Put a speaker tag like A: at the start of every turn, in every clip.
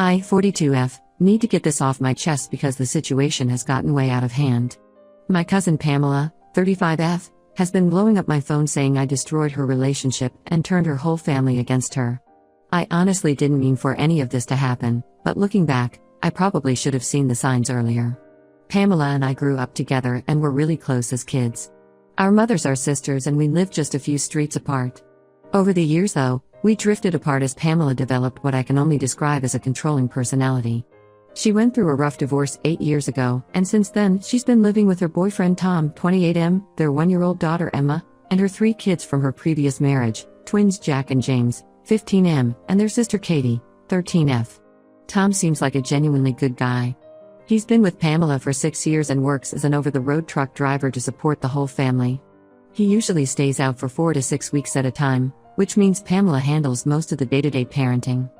A: I, 42F, need to get this off my chest because the situation has gotten way out of hand. My cousin Pamela, 35F, has been blowing up my phone saying I destroyed her relationship and turned her whole family against her. I honestly didn't mean for any of this to happen, but looking back, I probably should have seen the signs earlier. Pamela and I grew up together and were really close as kids. Our mothers are sisters and we lived just a few streets apart. Over the years though, we drifted apart as Pamela developed what I can only describe as a controlling personality. She went through a rough divorce 8 years ago, and since then, she's been living with her boyfriend Tom, 28M, their 1-year-old daughter Emma, and her 3 kids from her previous marriage, twins Jack and James, 15M, and their sister Katie, 13F. Tom seems like a genuinely good guy. He's been with Pamela for 6 years and works as an over-the-road truck driver to support the whole family. He usually stays out for 4 to 6 weeks at a time, which means Pamela handles most of the day-to-day parenting.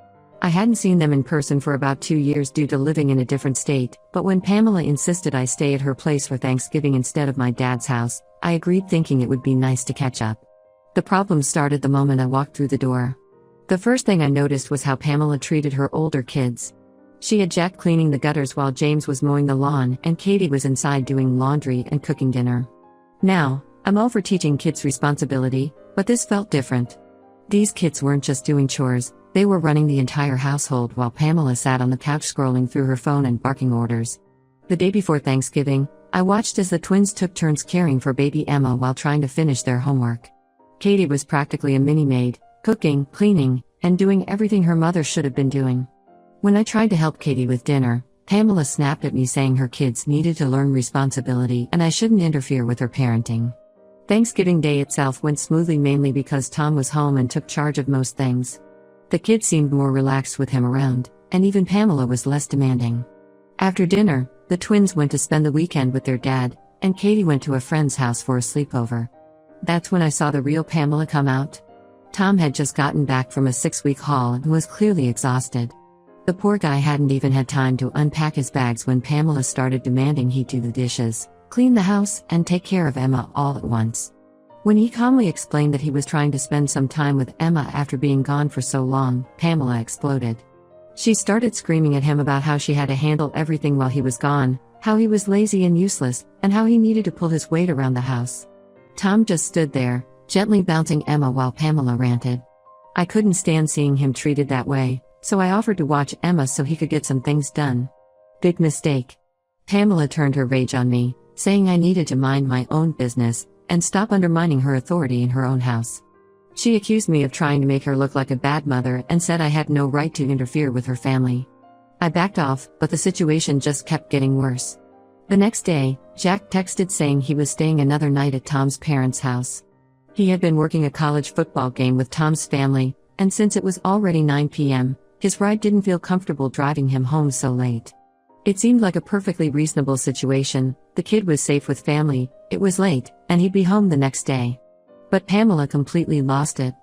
A: I hadn't seen them in person for about 2 years due to living in a different state, but when Pamela insisted I stay at her place for Thanksgiving instead of my dad's house, I agreed thinking it would be nice to catch up. The problem started the moment I walked through the door. The first thing I noticed was how Pamela treated her older kids. She had Jack cleaning the gutters while James was mowing the lawn and Katie was inside doing laundry and cooking dinner. Now, I'm all for teaching kids responsibility, but this felt different. These kids weren't just doing chores, they were running the entire household while Pamela sat on the couch scrolling through her phone and barking orders. The day before Thanksgiving, I watched as the twins took turns caring for baby Emma while trying to finish their homework. Katie was practically a mini-maid, cooking, cleaning, and doing everything her mother should have been doing. When I tried to help Katie with dinner, Pamela snapped at me saying her kids needed to learn responsibility and I shouldn't interfere with her parenting. Thanksgiving Day itself went smoothly mainly because Tom was home and took charge of most things. The kids seemed more relaxed with him around, and even Pamela was less demanding. After dinner, the twins went to spend the weekend with their dad, and Katie went to a friend's house for a sleepover. That's when I saw the real Pamela come out. Tom had just gotten back from a 6-week haul and was clearly exhausted. The poor guy hadn't even had time to unpack his bags when Pamela started demanding he do the dishes, clean the house, and take care of Emma all at once. When he calmly explained that he was trying to spend some time with Emma after being gone for so long, Pamela exploded. She started screaming at him about how she had to handle everything while he was gone, how he was lazy and useless, and how he needed to pull his weight around the house. Tom just stood there, gently bouncing Emma while Pamela ranted. I couldn't stand seeing him treated that way, so I offered to watch Emma so he could get some things done. Big mistake. Pamela turned her rage on me, saying I needed to mind my own business and stop undermining her authority in her own house. She accused me of trying to make her look like a bad mother and said I had no right to interfere with her family. I backed off, but the situation just kept getting worse. The next day, Jack texted saying he was staying another night at Tom's parents' house. He had been working a college football game with Tom's family, and since it was already 9 p.m., his ride didn't feel comfortable driving him home so late. It seemed like a perfectly reasonable situation. The kid was safe with family, it was late, and he'd be home the next day. But Pamela completely lost it.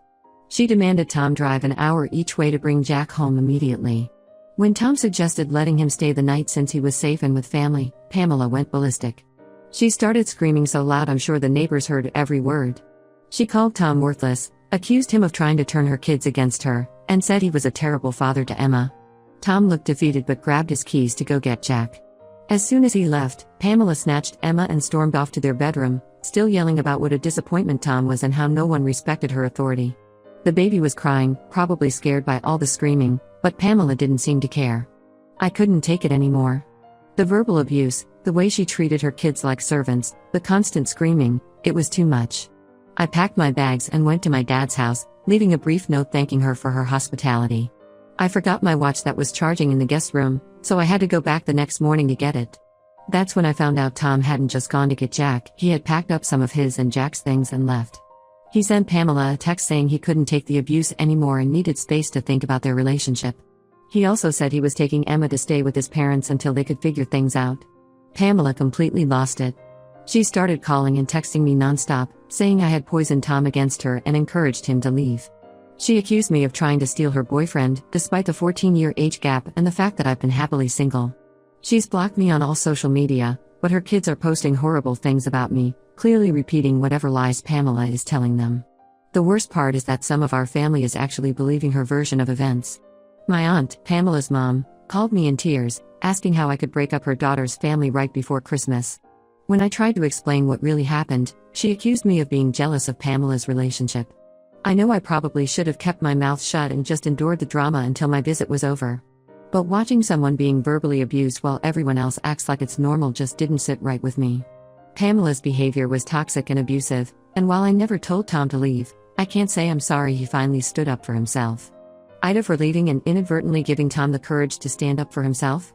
A: She demanded Tom drive an hour each way to bring Jack home immediately. When Tom suggested letting him stay the night since he was safe and with family, Pamela went ballistic. She started screaming so loud I'm sure the neighbors heard every word. She called Tom worthless, accused him of trying to turn her kids against her, and said he was a terrible father to Emma. Tom looked defeated but grabbed his keys to go get Jack. As soon as he left, Pamela snatched Emma and stormed off to their bedroom, still yelling about what a disappointment Tom was and how no one respected her authority. The baby was crying, probably scared by all the screaming, but Pamela didn't seem to care. I couldn't take it anymore. The verbal abuse, the way she treated her kids like servants, the constant screaming, it was too much. I packed my bags and went to my dad's house, leaving a brief note thanking her for her hospitality. I forgot my watch that was charging in the guest room, so I had to go back the next morning to get it. That's when I found out Tom hadn't just gone to get Jack, he had packed up some of his and Jack's things and left. He sent Pamela a text saying he couldn't take the abuse anymore and needed space to think about their relationship. He also said he was taking Emma to stay with his parents until they could figure things out. Pamela completely lost it. She started calling and texting me nonstop, saying I had poisoned Tom against her and encouraged him to leave. She accused me of trying to steal her boyfriend, despite the 14-year age gap and the fact that I've been happily single. She's blocked me on all social media, but her kids are posting horrible things about me, clearly repeating whatever lies Pamela is telling them. The worst part is that some of our family is actually believing her version of events. My aunt, Pamela's mom, called me in tears, asking how I could break up her daughter's family right before Christmas. When I tried to explain what really happened, she accused me of being jealous of Pamela's relationship. I know I probably should have kept my mouth shut and just endured the drama until my visit was over. But watching someone being verbally abused while everyone else acts like it's normal just didn't sit right with me. Pamela's behavior was toxic and abusive, and while I never told Tom to leave, I can't say I'm sorry he finally stood up for himself. Ida for leaving and inadvertently giving Tom the courage to stand up for himself?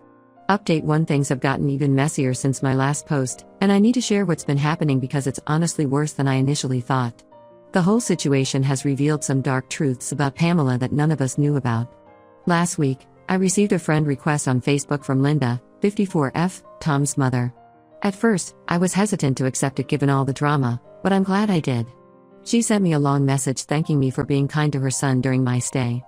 A: Update 1: Things have gotten even messier since my last post, and I need to share what's been happening because it's honestly worse than I initially thought. The whole situation has revealed some dark truths about Pamela that none of us knew about. Last week, I received a friend request on Facebook from Linda, 54F, Tom's mother. At first, I was hesitant to accept it given all the drama, but I'm glad I did. She sent me a long message thanking me for being kind to her son during my stay.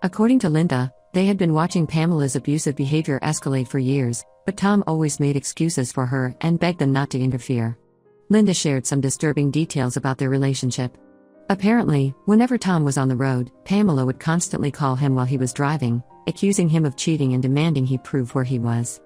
A: According to Linda, they had been watching Pamela's abusive behavior escalate for years, but Tom always made excuses for her and begged them not to interfere. Linda shared some disturbing details about their relationship. Apparently, whenever Tom was on the road, Pamela would constantly call him while he was driving, accusing him of cheating and demanding he prove where he was.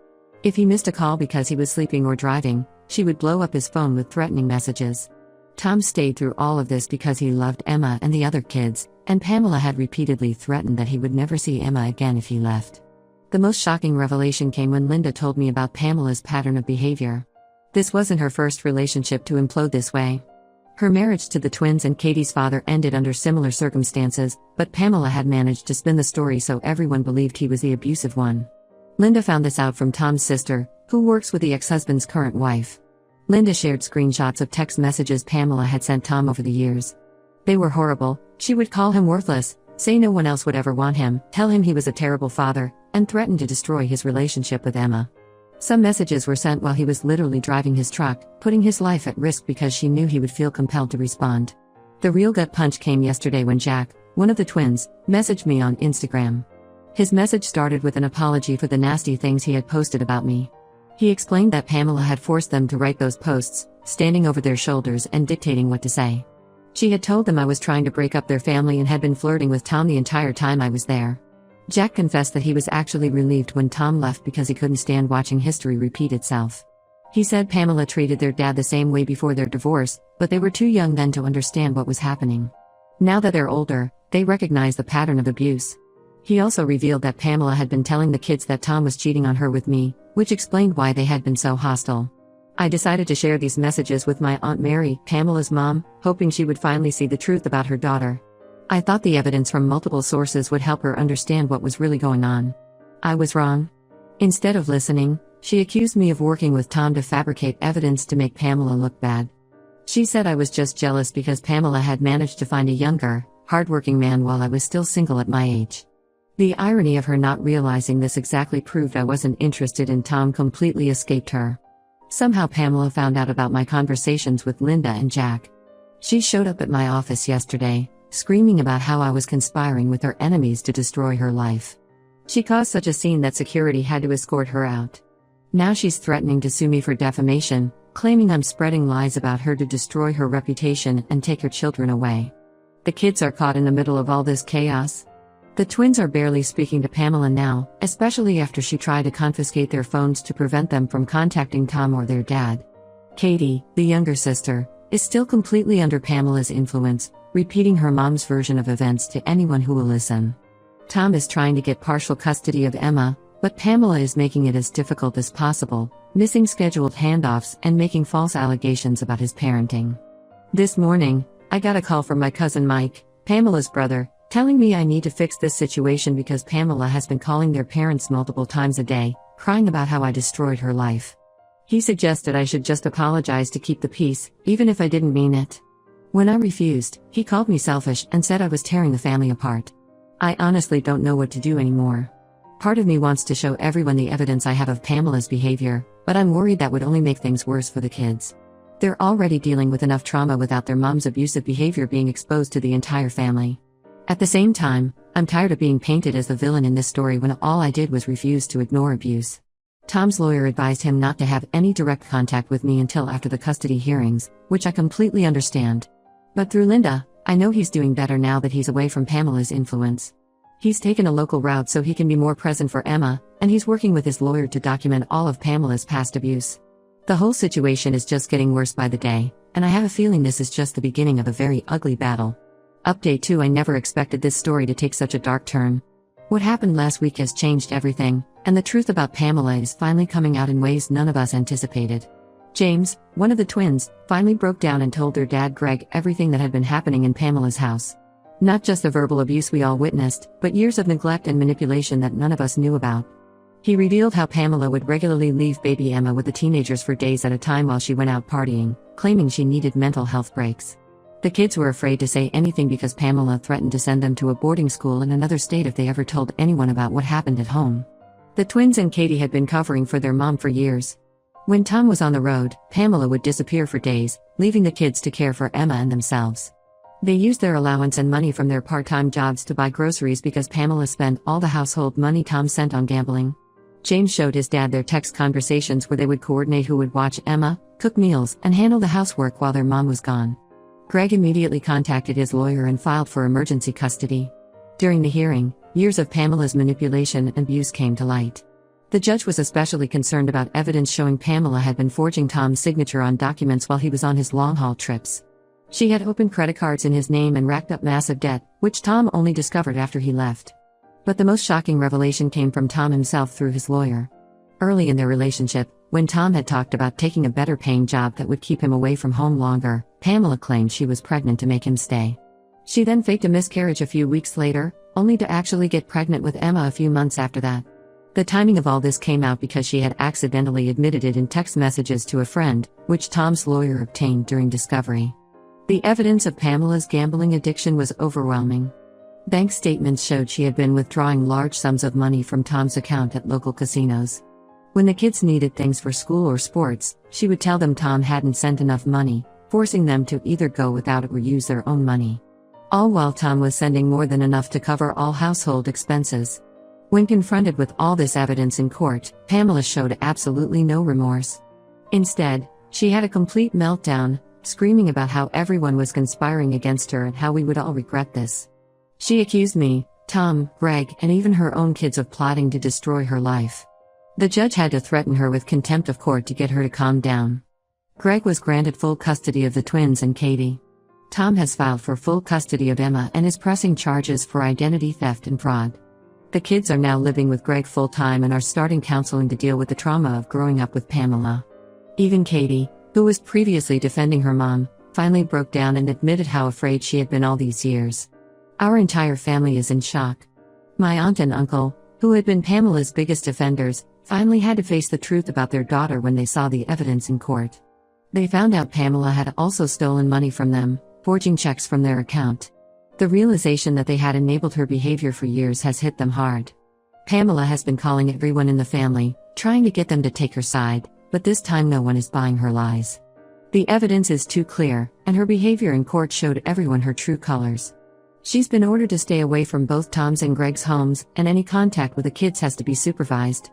A: If he missed a call because he was sleeping or driving, she would blow up his phone with threatening messages. Tom stayed through all of this because he loved Emma and the other kids, and Pamela had repeatedly threatened that he would never see Emma again if he left. The most shocking revelation came when Linda told me about Pamela's pattern of behavior. This wasn't her first relationship to implode this way. Her marriage to the twins and Katie's father ended under similar circumstances, but Pamela had managed to spin the story so everyone believed he was the abusive one. Linda found this out from Tom's sister, who works with the ex-husband's current wife. Linda shared screenshots of text messages Pamela had sent Tom over the years. They were horrible. She would call him worthless, say no one else would ever want him, tell him he was a terrible father, and threaten to destroy his relationship with Emma. Some messages were sent while he was literally driving his truck, putting his life at risk because she knew he would feel compelled to respond. The real gut punch came yesterday when Jack, one of the twins, messaged me on Instagram. His message started with an apology for the nasty things he had posted about me. He explained that Pamela had forced them to write those posts, standing over their shoulders and dictating what to say. She had told them I was trying to break up their family and had been flirting with Tom the entire time I was there. Jack confessed that he was actually relieved when Tom left because he couldn't stand watching history repeat itself. He said Pamela treated their dad the same way before their divorce, but they were too young then to understand what was happening. Now that they're older, they recognize the pattern of abuse. He also revealed that Pamela had been telling the kids that Tom was cheating on her with me, which explained why they had been so hostile. I decided to share these messages with my Aunt Mary, Pamela's mom, hoping she would finally see the truth about her daughter. I thought the evidence from multiple sources would help her understand what was really going on. I was wrong. Instead of listening, she accused me of working with Tom to fabricate evidence to make Pamela look bad. She said I was just jealous because Pamela had managed to find a younger, hardworking man while I was still single at my age. The irony of her not realizing this exactly proved I wasn't interested in Tom completely escaped her. Somehow Pamela found out about my conversations with Linda and Jack. She showed up at my office yesterday, screaming about how I was conspiring with her enemies to destroy her life. She caused such a scene that security had to escort her out. Now she's threatening to sue me for defamation, claiming I'm spreading lies about her to destroy her reputation and take her children away. The kids are caught in the middle of all this chaos. The twins are barely speaking to Pamela now, especially after she tried to confiscate their phones to prevent them from contacting Tom or their dad. Katie, the younger sister, is still completely under Pamela's influence, repeating her mom's version of events to anyone who will listen. Tom is trying to get partial custody of Emma, but Pamela is making it as difficult as possible, missing scheduled handoffs and making false allegations about his parenting. This morning, I got a call from my cousin Mike, Pamela's brother, telling me I need to fix this situation because Pamela has been calling their parents multiple times a day, crying about how I destroyed her life. He suggested I should just apologize to keep the peace, even if I didn't mean it. When I refused, he called me selfish and said I was tearing the family apart. I honestly don't know what to do anymore. Part of me wants to show everyone the evidence I have of Pamela's behavior, but I'm worried that would only make things worse for the kids. They're already dealing with enough trauma without their mom's abusive behavior being exposed to the entire family. At the same time, I'm tired of being painted as the villain in this story when all I did was refuse to ignore abuse. Tom's lawyer advised him not to have any direct contact with me until after the custody hearings, which I completely understand. But through Linda, I know he's doing better now that he's away from Pamela's influence. He's taken a local route so he can be more present for Emma, and he's working with his lawyer to document all of Pamela's past abuse. The whole situation is just getting worse by the day, and I have a feeling this is just the beginning of a very ugly battle. Update 2: I never expected this story to take such a dark turn. What happened last week has changed everything, and the truth about Pamela is finally coming out in ways none of us anticipated. James, one of the twins, finally broke down and told their dad Greg everything that had been happening in Pamela's house. Not just the verbal abuse we all witnessed, but years of neglect and manipulation that none of us knew about. He revealed how Pamela would regularly leave baby Emma with the teenagers for days at a time while she went out partying, claiming she needed mental health breaks. The kids were afraid to say anything because Pamela threatened to send them to a boarding school in another state if they ever told anyone about what happened at home. The twins and Katie had been covering for their mom for years. When Tom was on the road, Pamela would disappear for days, leaving the kids to care for Emma and themselves. They used their allowance and money from their part-time jobs to buy groceries because Pamela spent all the household money Tom sent on gambling. James showed his dad their text conversations where they would coordinate who would watch Emma, cook meals, and handle the housework while their mom was gone. Greg immediately contacted his lawyer and filed for emergency custody. During the hearing, years of Pamela's manipulation and abuse came to light. The judge was especially concerned about evidence showing Pamela had been forging Tom's signature on documents while he was on his long-haul trips. She had opened credit cards in his name and racked up massive debt, which Tom only discovered after he left. But the most shocking revelation came from Tom himself through his lawyer. Early in their relationship, when Tom had talked about taking a better-paying job that would keep him away from home longer, Pamela claimed she was pregnant to make him stay. She then faked a miscarriage a few weeks later, only to actually get pregnant with Emma a few months after that. The timing of all this came out because she had accidentally admitted it in text messages to a friend, which Tom's lawyer obtained during discovery. The evidence of Pamela's gambling addiction was overwhelming. Bank statements showed she had been withdrawing large sums of money from Tom's account at local casinos. When the kids needed things for school or sports, she would tell them Tom hadn't sent enough money, forcing them to either go without it or use their own money. All while Tom was sending more than enough to cover all household expenses. When confronted with all this evidence in court, Pamela showed absolutely no remorse. Instead, she had a complete meltdown, screaming about how everyone was conspiring against her and how we would all regret this. She accused me, Tom, Greg, and even her own kids of plotting to destroy her life. The judge had to threaten her with contempt of court to get her to calm down. Greg was granted full custody of the twins and Katie. Tom has filed for full custody of Emma and is pressing charges for identity theft and fraud. The kids are now living with Greg full-time and are starting counseling to deal with the trauma of growing up with Pamela. Even Katie, who was previously defending her mom, finally broke down and admitted how afraid she had been all these years. Our entire family is in shock. My aunt and uncle, who had been Pamela's biggest defenders, finally had to face the truth about their daughter when they saw the evidence in court. They found out Pamela had also stolen money from them, forging checks from their account. The realization that they had enabled her behavior for years has hit them hard. Pamela has been calling everyone in the family, trying to get them to take her side, but this time no one is buying her lies. The evidence is too clear, and her behavior in court showed everyone her true colors. She's been ordered to stay away from both Tom's and Greg's homes, and any contact with the kids has to be supervised.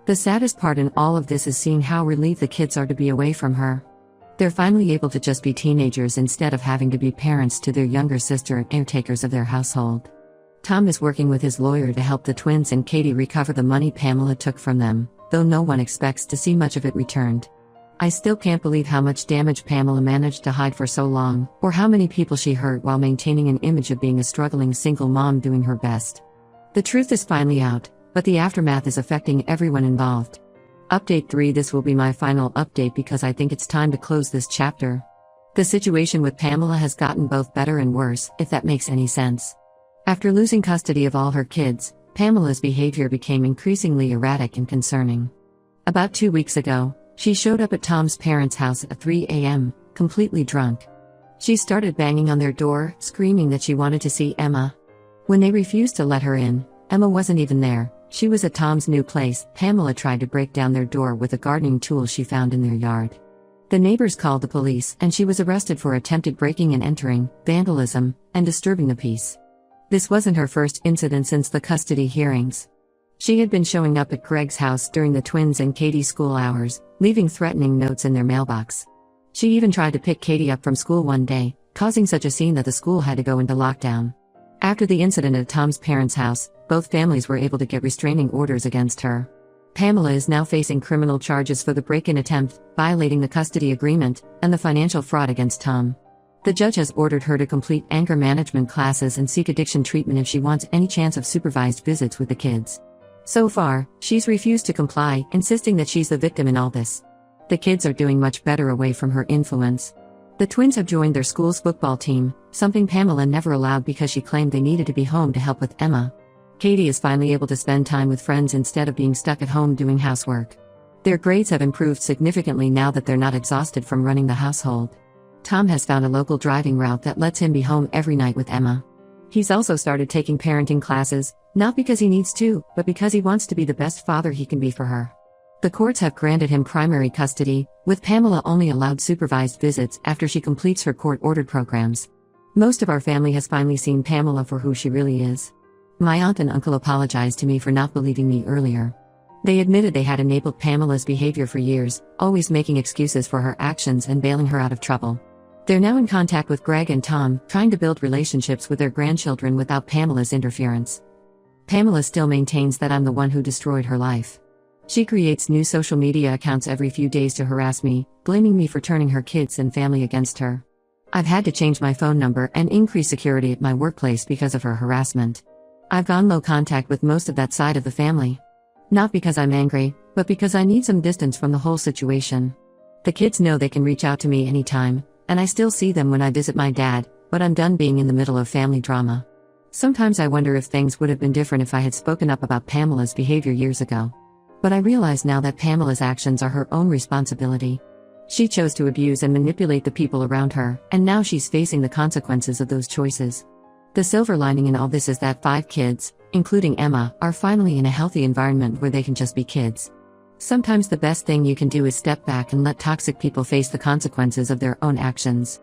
A: The saddest part in all of this is seeing how relieved the kids are to be away from her. They're finally able to just be teenagers instead of having to be parents to their younger sister and caretakers of their household. Tom is working with his lawyer to help the twins and Katie recover the money Pamela took from them, though no one expects to see much of it returned. I still can't believe how much damage Pamela managed to hide for so long, or how many people she hurt while maintaining an image of being a struggling single mom doing her best. The truth is finally out, but the aftermath is affecting everyone involved. Update 3: This will be my final update because I think it's time to close this chapter. The situation with Pamela has gotten both better and worse, if that makes any sense. After losing custody of all her kids, Pamela's behavior became increasingly erratic and concerning. About 2 weeks ago, she showed up at Tom's parents' house at 3 a.m., completely drunk. She started banging on their door, screaming that she wanted to see Emma. When they refused to let her in, Emma wasn't even there. She was at Tom's new place. Pamela tried to break down their door with a gardening tool she found in their yard. The neighbors called the police, and she was arrested for attempted breaking and entering, vandalism, and disturbing the peace. This wasn't her first incident since the custody hearings. She had been showing up at Greg's house during the twins' and Katie's school hours, leaving threatening notes in their mailbox. She even tried to pick Katie up from school one day, causing such a scene that the school had to go into lockdown. After the incident at Tom's parents' house, both families were able to get restraining orders against her. Pamela is now facing criminal charges for the break-in attempt, violating the custody agreement, and the financial fraud against Tom. The judge has ordered her to complete anger management classes and seek addiction treatment if she wants any chance of supervised visits with the kids. So far, she's refused to comply, insisting that she's the victim in all this. The kids are doing much better away from her influence. The twins have joined their school's football team, something Pamela never allowed because she claimed they needed to be home to help with Emma. Katie is finally able to spend time with friends instead of being stuck at home doing housework. Their grades have improved significantly now that they're not exhausted from running the household. Tom has found a local driving route that lets him be home every night with Emma. He's also started taking parenting classes, not because he needs to, but because he wants to be the best father he can be for her. The courts have granted him primary custody, with Pamela only allowed supervised visits after she completes her court-ordered programs. Most of our family has finally seen Pamela for who she really is. My aunt and uncle apologized to me for not believing me earlier. They admitted they had enabled Pamela's behavior for years, always making excuses for her actions and bailing her out of trouble. They're now in contact with Greg and Tom, trying to build relationships with their grandchildren without Pamela's interference. Pamela still maintains that I'm the one who destroyed her life. She creates new social media accounts every few days to harass me, blaming me for turning her kids and family against her. I've had to change my phone number and increase security at my workplace because of her harassment. I've gone low contact with most of that side of the family. Not because I'm angry, but because I need some distance from the whole situation. The kids know they can reach out to me anytime, and I still see them when I visit my dad, but I'm done being in the middle of family drama. Sometimes I wonder if things would have been different if I had spoken up about Pamela's behavior years ago. But I realize now that Pamela's actions are her own responsibility. She chose to abuse and manipulate the people around her, and now she's facing the consequences of those choices. The silver lining in all this is that 5 kids, including Emma, are finally in a healthy environment where they can just be kids. Sometimes the best thing you can do is step back and let toxic people face the consequences of their own actions.